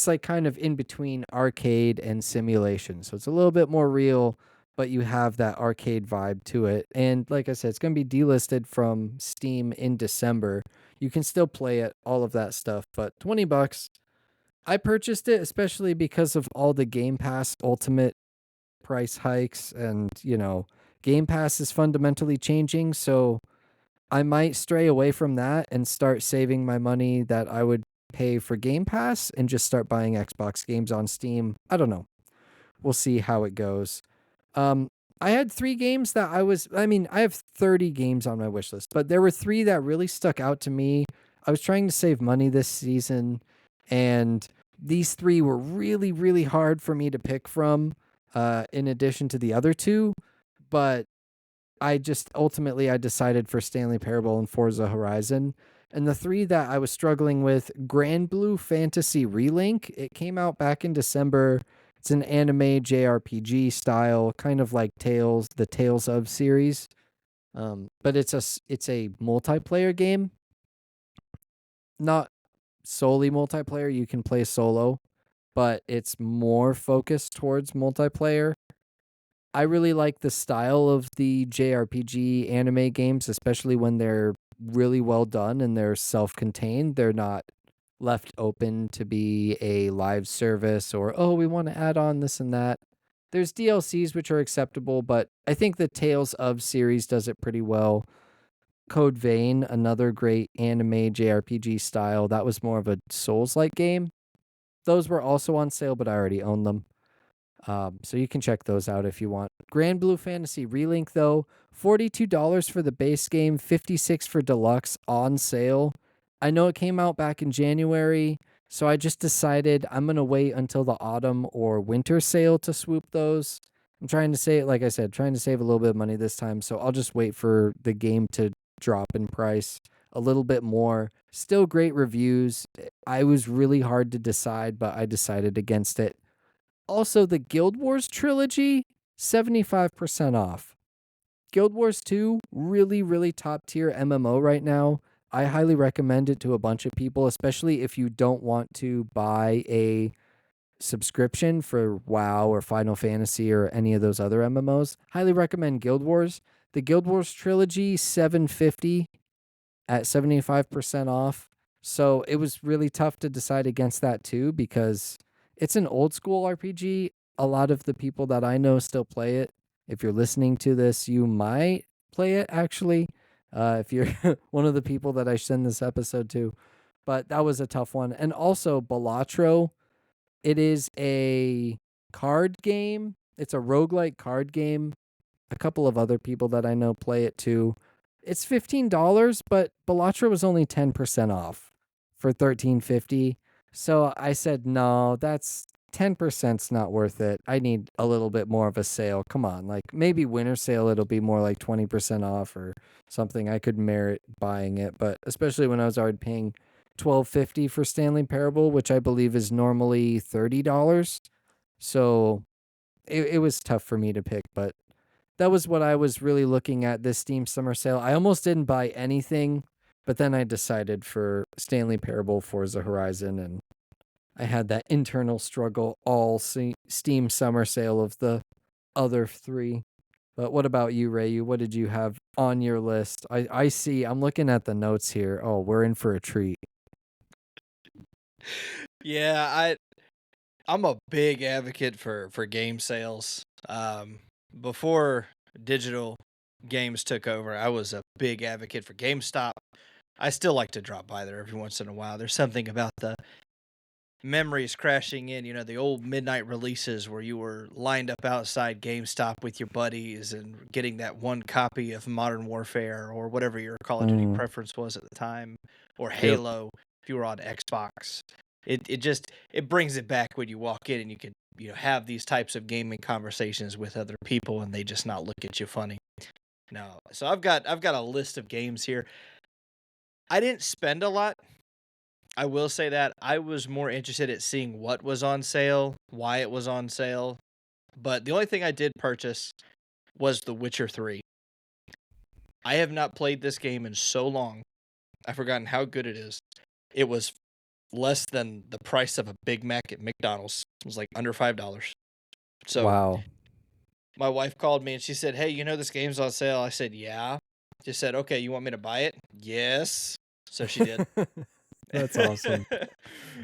like kind of in between arcade and simulation. So it's a little bit more real, but you have that arcade vibe to it. And like I said, it's going to be delisted from Steam in December. You can still play it, all of that stuff, but $20. I purchased it especially because of all the Game Pass Ultimate price hikes and, you know, Game Pass is fundamentally changing, so I might stray away from that and start saving my money that I would pay for Game Pass and just start buying Xbox games on Steam. I don't know. We'll see how it goes. Um, I had 3 games that I have 30 games on my wish list, but there were 3 that really stuck out to me. I was trying to save money this season, and these 3 were really, really hard for me to pick from, in addition to the other 2. But I decided for Stanley Parable and Forza Horizon. And the 3 that I was struggling with, Grand Blue Fantasy Relink, it came out back in December. It's an anime JRPG style, kind of like the Tales of series. But it's a multiplayer game, not solely multiplayer. You can play solo, but it's more focused towards multiplayer. I really like the style of the JRPG anime games, especially when they're really well done and they're self-contained. They're not left open to be a live service or, oh, we want to add on this and that. There's DLCs which are acceptable, but I think the Tales of series does it pretty well. Code Vein, another great anime JRPG style, that was more of a Souls-like game. Those were also on sale, but I already own them. So you can check those out if you want. Grand Blue Fantasy Relink, though, $42 for the base game, $56 for deluxe on sale. I know it came out back in January, so I just decided I'm going to wait until the autumn or winter sale to swoop those. I'm trying to save, like I said, trying to save a little bit of money this time, so I'll just wait for the game to drop in price a little bit more. Still great reviews. I was really hard to decide, but I decided against it. Also, the Guild Wars trilogy, 75% off. Guild Wars 2, really, really top tier MMO right now. I highly recommend it to a bunch of people, especially if you don't want to buy a subscription for WoW or Final Fantasy or any of those other MMOs. Highly recommend Guild Wars. The Guild Wars trilogy, $750 at 75% off. So it was really tough to decide against that too, because it's an old school RPG. A lot of the people that I know still play it. If you're listening to this, you might play it actually. If you're one of the people that I send this episode to. But that was a tough one. And also Balatro, it is a card game. It's a roguelike card game. A couple of other people that I know play it too. It's $15, but Balatro was only 10% off for $13.50. So I said, no, that's 10%'s not worth it. I need a little bit more of a sale. Come on, like maybe winter sale, it'll be more like 20% off or something. I could merit buying it, but especially when I was already paying $12.50 for Stanley Parable, which I believe is normally $30. So it was tough for me to pick, but that was what I was really looking at this Steam Summer Sale. I almost didn't buy anything, but then I decided for Stanley Parable, Forza Horizon, and I had that internal struggle all Steam Summer Sale of the other 3. But what about you, Rhaiu? What did you have on your list? I see, I'm looking at the notes here. Oh, we're in for a treat. Yeah, I'm a big advocate for game sales. Before digital games took over, I was a big advocate for GameStop. I still like to drop by there every once in a while. There's something about the memories crashing in, the old midnight releases where you were lined up outside GameStop with your buddies and getting that one copy of Modern Warfare or whatever your Call of Duty preference was at the time, or Halo if you were on Xbox. It brings it back when you walk in and you can have these types of gaming conversations with other people and they just not look at you funny. No, so I've got a list of games here. I didn't spend a lot. I will say that I was more interested at seeing what was on sale, why it was on sale. But the only thing I did purchase was The Witcher 3. I have not played this game in so long. I've forgotten how good it is. It was less than the price of a Big Mac at McDonald's. It was like under $5. So Wow. my wife called me and she said, "Hey, this game's on sale." I said, "Yeah." She said, "Okay, you want me to buy it?" "Yes." So she did. That's awesome.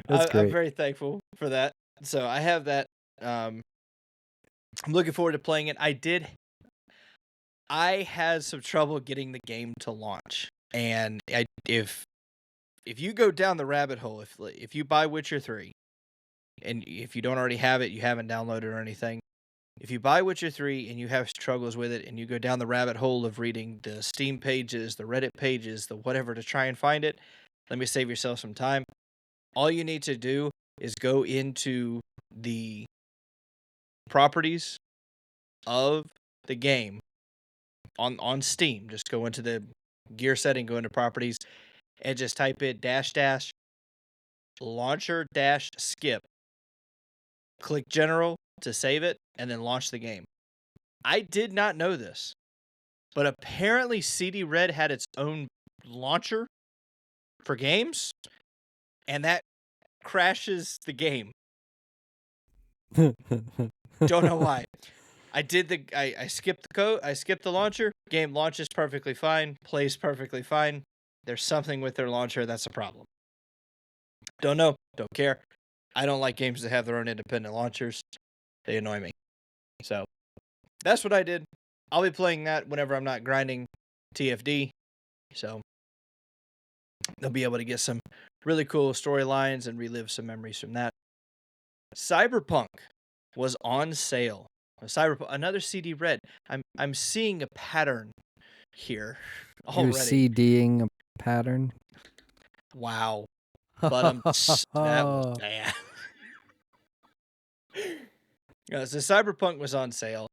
That's I'm great. very thankful for that. So I have that. I'm looking forward to playing it. I had some trouble getting the game to launch, and if you go down the rabbit hole, if you buy Witcher 3, and if you don't already have it, you haven't downloaded or anything. If you buy Witcher 3 and you have struggles with it and you go down the rabbit hole of reading the Steam pages, the Reddit pages, the whatever to try and find it, let me save yourself some time. All you need to do is go into the properties of the game on Steam. Just go into the gear setting, go into properties, and just type in dash dash launcher dash skip. Click general to save it, and then launch the game. I did not know this, but apparently CD Red had its own launcher for games, and that crashes the game. Don't know why. I skipped the code, I skipped the launcher, game launches perfectly fine, plays perfectly fine. There's something with their launcher that's a problem. Don't know, don't care. I don't like games that have their own independent launchers. They annoy me. So, that's what I did. I'll be playing that whenever I'm not grinding TFD. So, they'll be able to get some really cool storylines and relive some memories from that. Cyberpunk was on sale. Cyberpunk, another CD Red. I'm seeing a pattern here You're already. CDing a pattern. Wow, but that was bad. So Cyberpunk was on sale.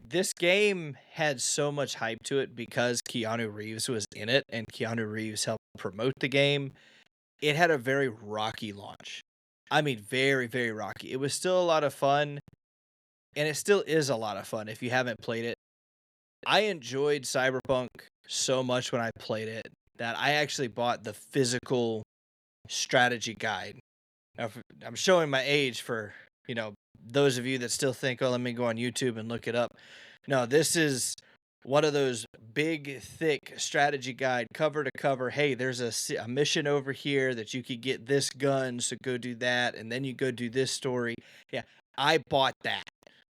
This game had so much hype to it because Keanu Reeves was in it, and Keanu Reeves helped promote the game. It had a very rocky launch. I mean, very, very rocky. It was still a lot of fun, and it still is a lot of fun if you haven't played it. I enjoyed Cyberpunk so much when I played it that I actually bought the physical strategy guide. Now, I'm showing my age for, those of you that still think, oh, let me go on YouTube and look it up. No, this is one of those big, thick strategy guide, cover to cover. Hey, there's a mission over here that you could get this gun, so go do that, and then you go do this story. Yeah, I bought that.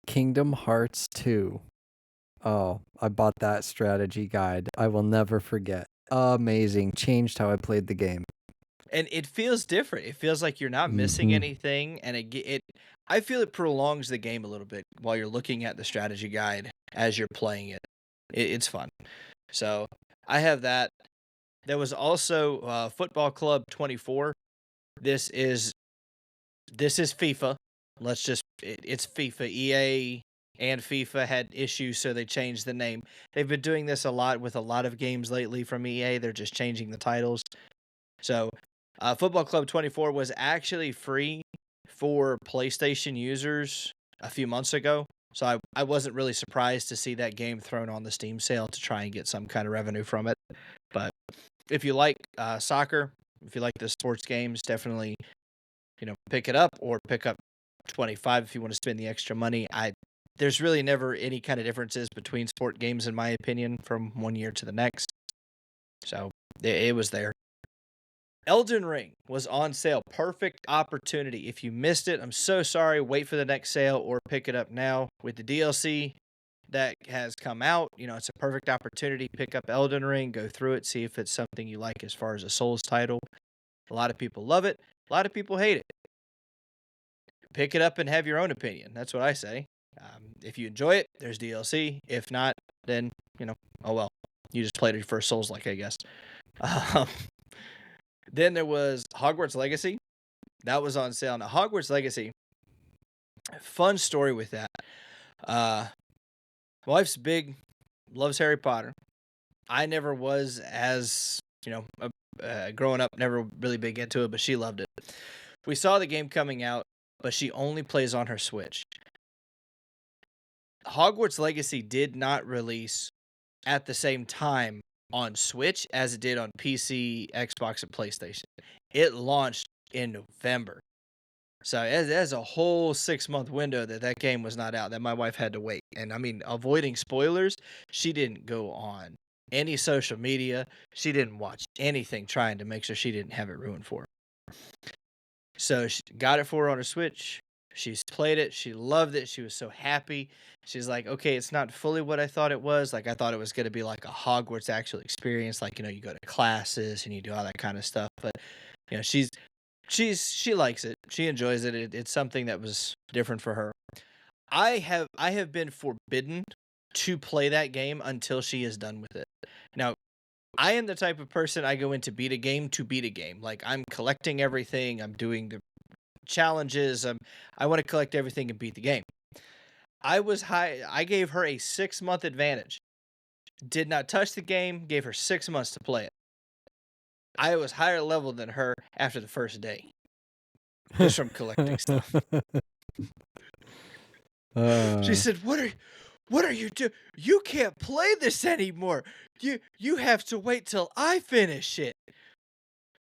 Kingdom Hearts 2. Oh, I bought that strategy guide. I will never forget. Amazing. Changed how I played the game. And it feels different. It feels like you're not missing anything, and I feel it prolongs the game a little bit while you're looking at the strategy guide as you're playing it. It's fun. So I have that. There was also Football Club 24. This is FIFA. It's FIFA. EA and FIFA had issues, so they changed the name. They've been doing this a lot with a lot of games lately from EA. They're just changing the titles. So, Football Club 24 was actually free for PlayStation users a few months ago. So I wasn't really surprised to see that game thrown on the Steam sale to try and get some kind of revenue from it. But if you like soccer, if you like the sports games, definitely pick it up, or pick up 25 if you want to spend the extra money. There's really never any kind of differences between sport games, in my opinion, from one year to the next. So it was there. Elden Ring was on sale. Perfect opportunity. If you missed it, I'm so sorry. Wait for the next sale or pick it up now. With the DLC that has come out, it's a perfect opportunity. Pick up Elden Ring, go through it, see if it's something you like as far as a Souls title. A lot of people love it. A lot of people hate it. Pick it up and have your own opinion. That's what I say. If you enjoy it, there's DLC. If not, then, oh well. You just played your first Souls-like, I guess. Then there was Hogwarts Legacy. That was on sale. Now, Hogwarts Legacy, fun story with that. My wife's loves Harry Potter. I never was as, growing up, never really big into it, but she loved it. We saw the game coming out, but she only plays on her Switch. Hogwarts Legacy did not release at the same time on Switch as it did on PC, Xbox, and PlayStation. It launched in November. So there's a whole 6-month window that game was not out, that my wife had to wait. And I mean, avoiding spoilers, she didn't go on any social media. She didn't watch anything trying to make sure she didn't have it ruined for her. So she got it for her on her Switch. She's played it, she loved it, she was so happy. She's like, "Okay, it's not fully what I thought it was, like, I thought it was gonna be like a Hogwarts actual experience, like, you go to classes and you do all that kinda stuff," but, she likes it, she enjoys it, it's something that was different for her. I have been forbidden to play that game until she is done with it. Now, I am the type of person I go in to beat a game to beat a game, like, I'm collecting everything, I'm doing the challenges, I wanna collect everything and beat the game. I gave her a 6-month advantage. Did not touch the game, gave her 6 months to play it. I was higher level than her after the first day, just from collecting stuff. She Uh, said, what are you doing? You can't play this anymore. You have to wait till I finish it."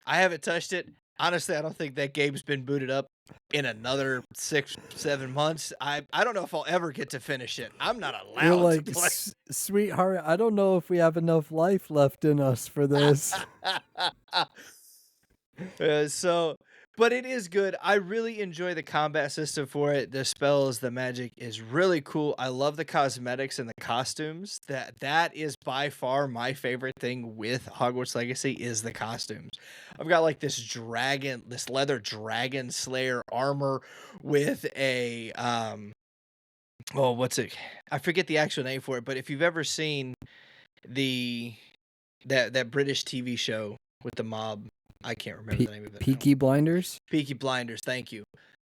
I haven't touched it. Honestly, I don't think that game's been booted up in another 6, 7 months. I don't know if I'll ever get to finish it. I'm not you're allowed to like, play. Sweetheart, I don't know if we have enough life left in us for this." So, but it is good. I really enjoy the combat system for it. The spells, the magic is really cool. I love the cosmetics and the costumes. That is by far my favorite thing with Hogwarts Legacy is the costumes. I've got like this leather dragon slayer armor with a oh, what's it? I forget the actual name for it, but if you've ever seen the that British TV show with the mob, I can't remember the name of it now. Peaky Blinders? Peaky Blinders, thank you.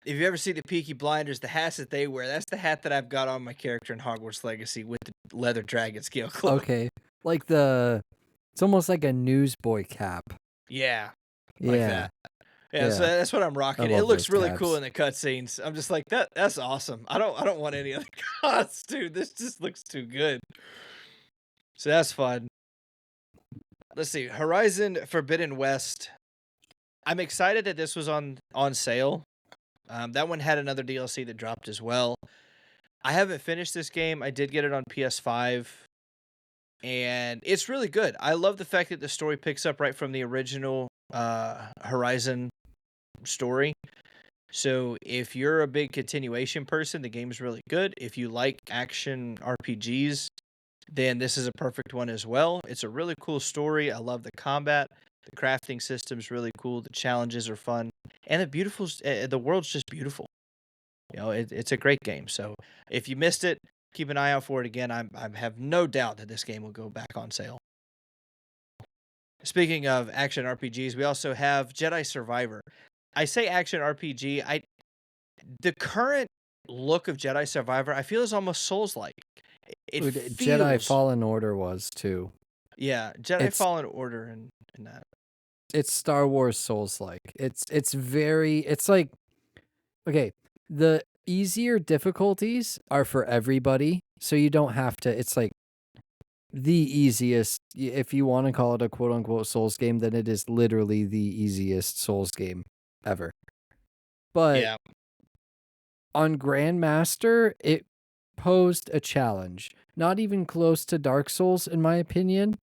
If you ever see the Peaky Blinders, the hats that they wear, that's the hat that I've got on my character in Hogwarts Legacy with the leather dragon scale cloak. Okay. Like it's almost like a newsboy cap. Yeah, like Yeah. that. Yeah, so Yeah. that's what I'm I rocking. It love looks those really cool caps. in the cutscenes. I'm just like, that's awesome. I don't want any other costume. This just looks too good. So that's fun. Let's see. Horizon Forbidden West. I'm excited that this was on sale. That one had another DLC that dropped as well. I haven't finished this game. I did get it on PS5, and it's really good. I love the fact that the story picks up right from the original Horizon story. So if you're a big continuation person, the game's really good. If you like action RPGs, then this is a perfect one as well. It's a really cool story. I love the combat. The crafting system's really cool. The challenges are fun, and the world's just beautiful. It's a great game. So if you missed it, keep an eye out for it again. I have no doubt that this game will go back on sale. Speaking of action RPGs, we also have Jedi Survivor. I say action RPG. The current look of Jedi Survivor, I feel is almost Souls-like. It Dude, Jedi feels, Fallen Order was too. yeah, Jedi It's Fallen Order and that. it's Star Wars Souls like. It's like, okay, the easier difficulties are for everybody, so you don't have to. It's like the easiest. If you want to call it a quote unquote Souls game, then it is literally the easiest Souls game ever. But Yeah, on Grandmaster, it posed a challenge. Not even close to Dark Souls, in my opinion,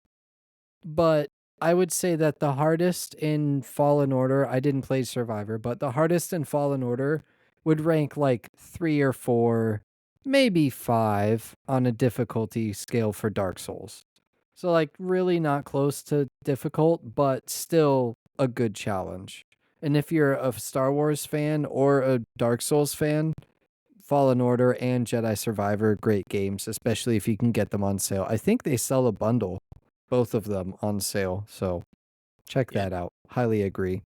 but I would say that the hardest in Fallen Order, I didn't play Survivor, but the hardest in Fallen Order would rank like 3 or 4, maybe 5 on a difficulty scale for Dark Souls. So, like, really not close to difficult, but still a good challenge. And if you're a Star Wars fan or a Dark Souls fan, Fallen Order and Jedi Survivor, great games, especially if you can get them on sale. I think they sell a bundle, both of them on sale, so check yeah. that out. Highly agree.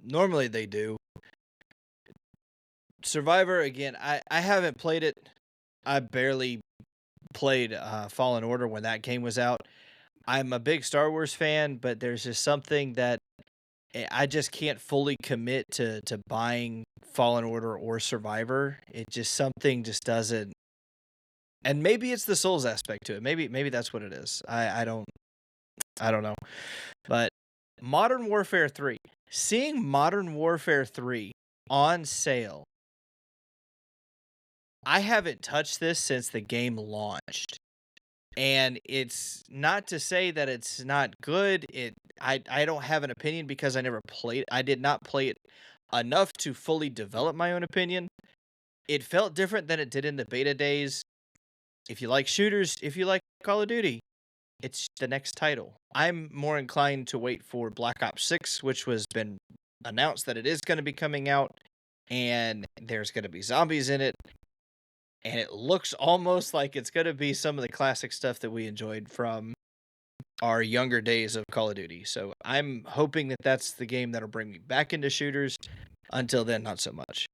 Normally they do. Survivor again. I haven't played it. I barely played Fallen Order when that game was out. I'm a big Star Wars fan, but there's just something that I just can't fully commit to buying Fallen Order or Survivor. It just something just doesn't. And maybe it's the Souls aspect to it. Maybe that's what it is. I don't know. But Modern Warfare 3. Seeing Modern Warfare 3 on sale. I haven't touched this since the game launched. And it's not to say that it's not good. I don't have an opinion because I never played. I did not play it enough to fully develop my own opinion. It felt different than it did in the beta days. If you like shooters, if you like Call of Duty, it's the next title. I'm more inclined to wait for Black Ops 6, which was been announced that it is gonna be coming out, and there's gonna be zombies in it, and it looks almost like it's gonna be some of the classic stuff that we enjoyed from our younger days of Call of Duty. So I'm hoping that that's the game that'll bring me back into shooters. Until then, not so much.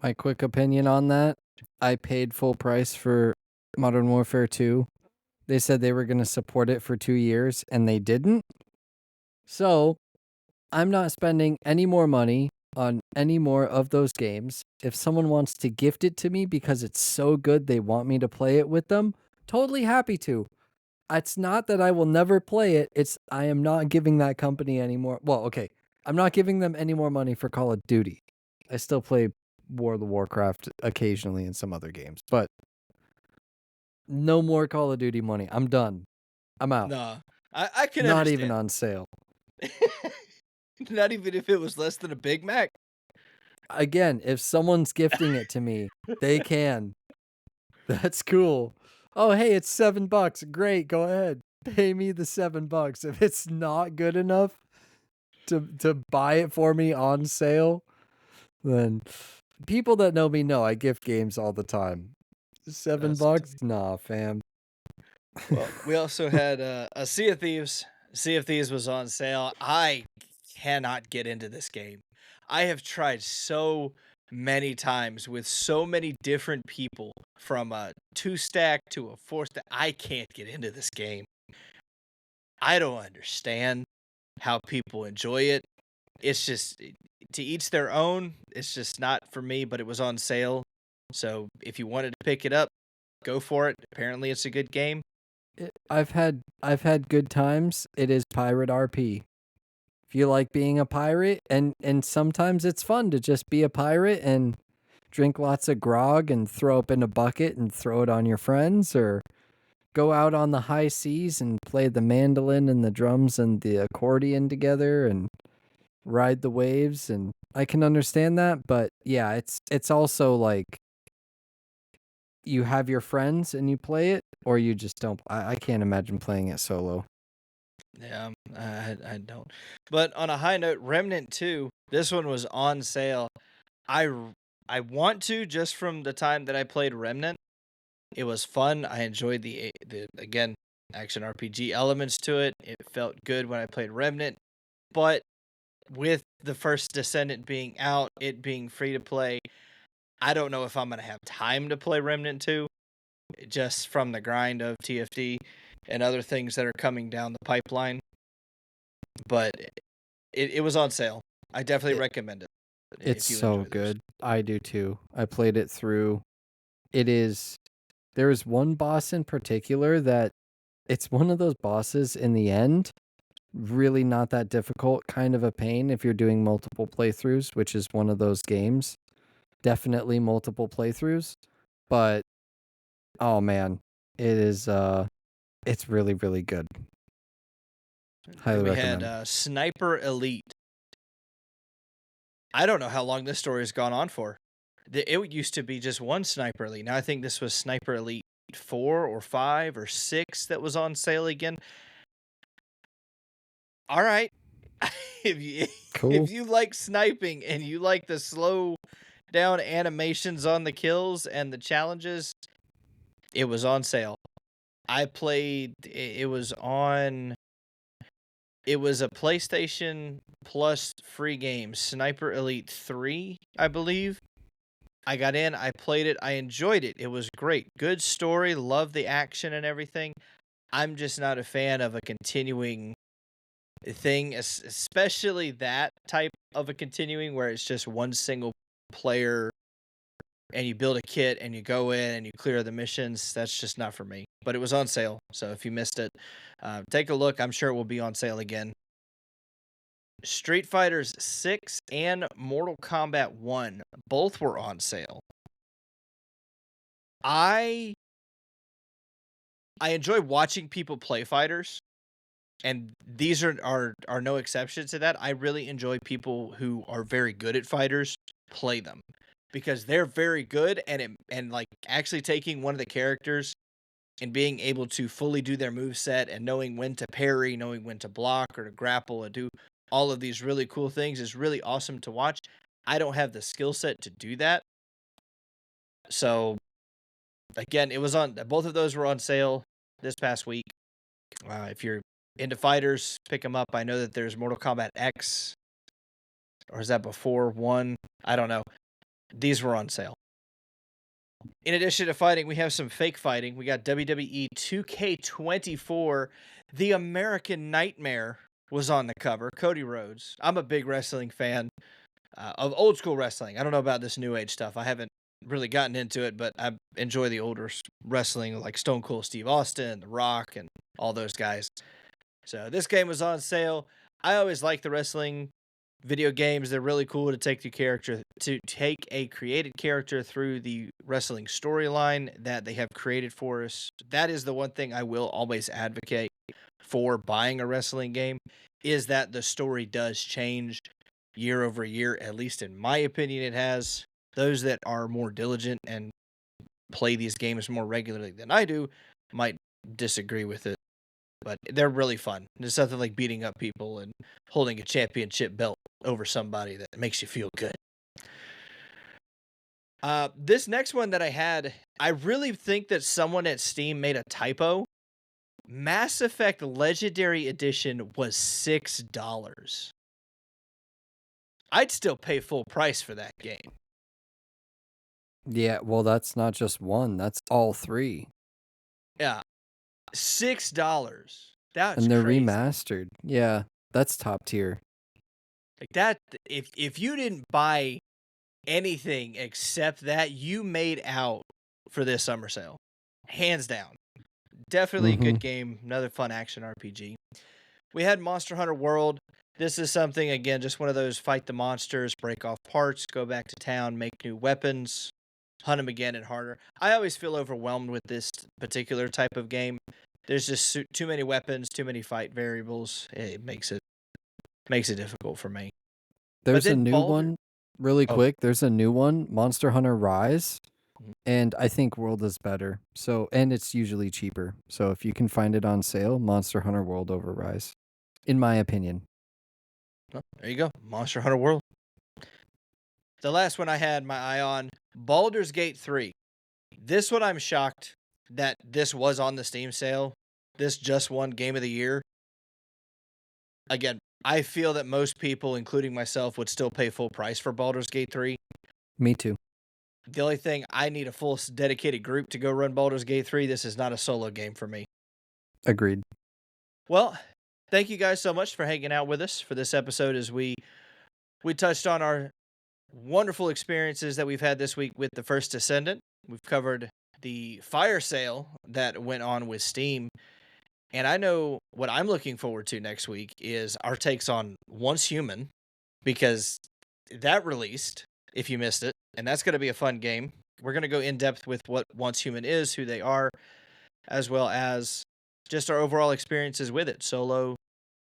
My quick opinion on that, I paid full price for Modern Warfare 2. They said they were going to support it for 2 years, and they didn't. So, I'm not spending any more money on any more of those games. If someone wants to gift it to me because it's so good they want me to play it with them, totally happy to. It's not that I will never play it. It's I am not giving that company any more. Well, okay. I'm not giving them any more money for Call of Duty. I still play World of Warcraft occasionally in some other games, but no more Call of Duty money. I'm done. I'm out. Nah, I can Not even understand. on sale. Not even if it was less than a Big Mac. Again, if someone's gifting it to me, they can. That's cool. Oh, hey, it's $7. Great, go ahead. Pay me the $7. If it's not good enough to buy it for me on sale, then people that know me know I gift games all the time. $7? Nah, fam. Well, we also had a Sea of Thieves. Sea of Thieves was on sale. I cannot get into this game. I have tried so many times with so many different people, from a 2-stack to a 4-stack. I can't get into this game. I don't understand how people enjoy it. It's just to each their own. It's just not for me, but it was on sale. So if you wanted to pick it up, go for it. Apparently it's a good game. I've had good times. It is pirate RP. If you like being a pirate, and sometimes it's fun to just be a pirate and drink lots of grog and throw up in a bucket and throw it on your friends, or go out on the high seas and play the mandolin and the drums and the accordion together and ride the waves. And I can understand that, but yeah, it's also like you have your friends and you play it, or you just don't. I can't imagine playing it solo. Yeah, I don't. But on a high note, Remnant 2, this one was on sale. I want to, just from the time that I played Remnant. It was fun. I enjoyed the again, action RPG elements to it. It felt good when I played Remnant. But with the First Descendant being out, it being free to play, I don't know if I'm gonna have time to play Remnant 2, just from the grind of TFD and other things that are coming down the pipeline. But it was on sale. I definitely It, recommend it it's if you so enjoy those. good. I do too. I played it through. It is. There is one boss in particular that it's one of those bosses in the end. Really not that difficult. Kind of a pain if you're doing multiple playthroughs, which is one of those games. Definitely multiple playthroughs, but oh man, it is. It's really really good. Highly Then we had recommend. Sniper Elite. I don't know how long this story has gone on for. It used to be just one Sniper Elite. Now I think this was Sniper Elite 4 or 5 or 6 that was on sale again. All right. if you Cool. if you like sniping and you like the slow down animations on the kills and the challenges, it was on sale. I played it was a PlayStation Plus free game, Sniper Elite 3, I believe. I got in, I played it, I enjoyed it. It was great. Good story, love the action and everything. I'm just not a fan of a continuing thing, especially that type of a continuing where it's just one single player and you build a kit and you go in and you clear the missions. That's just not for me. But it was on sale, so if you missed it, take a look. I'm sure it will be on sale again. Street Fighters 6 and Mortal Kombat 1 both were on sale. I enjoy watching people play fighters, and these are no exception to that. I really enjoy people who are very good at fighters play them. because they're very good, and like actually taking one of the characters and being able to fully do their move set and knowing when to parry, knowing when to block or to grapple and do all of these really cool things is really awesome to watch. I don't have the skill set to do that. So again, it was on both of those were on sale this past week. If you're into fighters, pick them up. I know that there's Mortal Kombat X, or is that before one? I don't know. These were on sale. In addition to fighting, we have some fake fighting. We got WWE 2K24. The American Nightmare was on the cover. Cody Rhodes. I'm a big wrestling fan of old school wrestling. I don't know about this new age stuff. I haven't really gotten into it, but I enjoy the older wrestling like Stone Cold Steve Austin, The Rock, and all those guys. So this game was on sale. I always like the wrestling video games. They're really cool to take a created character through the wrestling storyline that they have created for us. That is the one thing I will always advocate for buying a wrestling game, is that the story does change year over year. At least in my opinion, it has. Those that are more diligent and play these games more regularly than I do might disagree with it, but they're really fun. There's nothing like beating up people and holding a championship belt over somebody that makes you feel good. This next one that I had, I really think that someone at Steam made a typo. Mass Effect Legendary Edition was $6. I'd still pay full price for that game. Yeah, well, that's not just one, that's all three. Yeah, $6. That's And they're crazy. remastered. Yeah, that's top tier. Like that, if you didn't buy anything except that, you made out for this summer sale. Hands down. Definitely a good game. Another fun action RPG. We had Monster Hunter World. This is something, again, just one of those fight the monsters, break off parts, go back to town, make new weapons, hunt them again and harder. I always feel overwhelmed with this particular type of game. There's just too many weapons, too many fight variables. It makes it difficult for me. There's a new one, really quick. There's a new one, Monster Hunter Rise, and I think World is better. So, and it's usually cheaper. So if you can find it on sale, Monster Hunter World over Rise, in my opinion. Well, there you go, Monster Hunter World. The last one I had my eye on, Baldur's Gate 3. This one I'm shocked that this was on the Steam sale. This just won Game of the Year. Again, I feel that most people, including myself, would still pay full price for Baldur's Gate 3. Me too. The only thing, I need a full dedicated group to go run Baldur's Gate 3. This is not a solo game for me. Agreed. Well, thank you guys so much for hanging out with us for this episode as we touched on our wonderful experiences that we've had this week with the First Descendant. We've covered the fire sale that went on with Steam. And I know what I'm looking forward to next week is our takes on Once Human, because that released, if you missed it, and that's going to be a fun game. We're going to go in depth with what Once Human is, who they are, as well as just our overall experiences with it. Solo,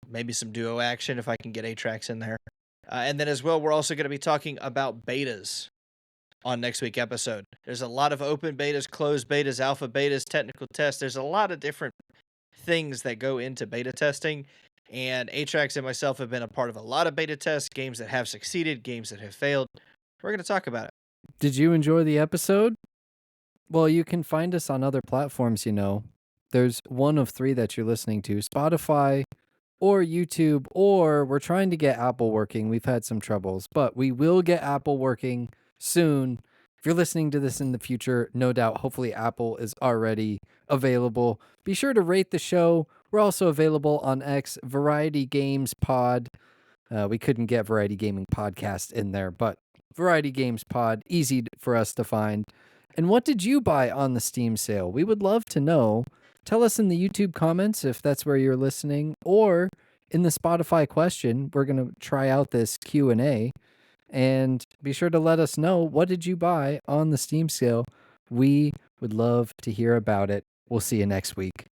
maybe some duo action if I can get Atrax in there. And then as well, we're also going to be talking about betas on next week's episode. There's a lot of open betas, closed betas, alpha betas, technical tests. There's a lot of different things that go into beta testing, and Atrax and myself have been a part of a lot of beta tests, games that have succeeded, games that have failed. We're going to talk about it. Did you enjoy the episode? Well, you can find us on other platforms, you know. There's one of three that you're listening to, Spotify or YouTube, or we're trying to get Apple working. We've had some troubles, but we will get Apple working soon. If you're listening to this in the future, no doubt, hopefully Apple is already available. Be sure to rate the show. We're also available on X, Variety Games Pod. We couldn't get Variety Gaming Podcast in there, but Variety Games Pod, easy for us to find. And what did you buy on the Steam sale? We would love to know. Tell us in the YouTube comments if that's where you're listening, or in the Spotify question. We're going to try out this Q&A. And be sure to let us know, what did you buy on the Steam sale? We would love to hear about it. We'll see you next week.